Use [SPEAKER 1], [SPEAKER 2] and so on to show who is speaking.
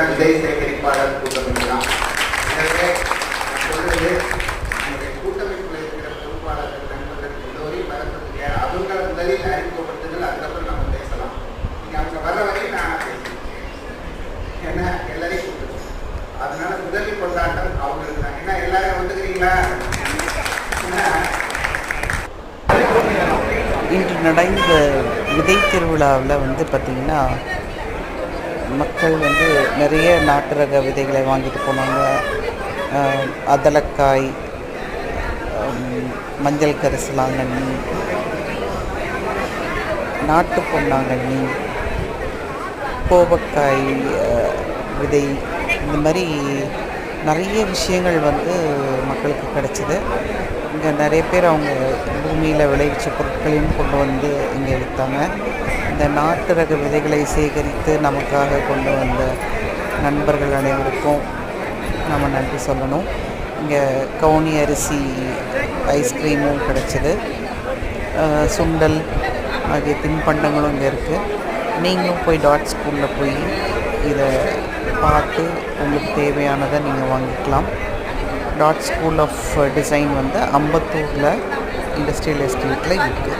[SPEAKER 1] விதை சேகரிப்பாளர் கூட்டமைப்பு தான். எனவே நான் சொல்றது நம்முடைய கூட்டமைப்பில் இருக்கிற பொறுப்பாளர்கள் நண்பர்கள் எல்லோரையும் பரப்பக்கூடிய அவங்களை முதலில் அறிமுகப்படுத்துங்கள், அதுக்கப்புறம் நம்ம பேசலாம். நீங்கள் அவங்க வர வரையும் நான் பேசுகிறேன், ஏன்னா எல்லாரையும் கூப்பிட்டு அதனால முதலில் கொண்டாட்டம் அவங்களுக்கு தான். ஏன்னா எல்லாரும் வந்துக்கிறீங்களா?
[SPEAKER 2] இன்று நடந்த விதை திருவிழாவில் வந்து பார்த்திங்கன்னா மக்கள் வந்து நிறைய நாட்டு ரக விதைகளை வாங்கிட்டு போனாங்க. அதலக்காய், மஞ்சள் கரிசலாங்கண்ணி, நாட்டு பொன்னாங்கண்ணி, கோவக்காய் விதை, இந்த மாதிரி நிறைய விஷயங்கள் வந்து மக்களுக்கு கிடச்சிது. இங்கே நிறைய பேர் அவங்க பூமியில் விளைவிச்ச பொருட்களையும் கொண்டு வந்து இங்கே விற்றாங்க. இந்த நாட்டு ரக விதைகளை சேகரித்து நமக்காக கொண்டு வந்த நண்பர்கள் அனைவருக்கும் நம்ம நன்றி சொல்லணும். இங்கே கவுனி அரிசி ஐஸ்கிரீமும் கிடச்சிது, சுண்டல் ஆகிய தின்பண்டங்களும் இங்கே இருக்குது. நீங்களும் போய் டாட் ஸ்கூலில் போய் இதை பார்த்து உங்களுக்கு தேவையானதை நீங்கள் வாங்கிக்கலாம். டாட் ஸ்கூல் ஆஃப் டிசைன் வந்து அம்பத்தூரில் இண்டஸ்ட்ரியல் எஸ்டேட்டில் இருக்குது.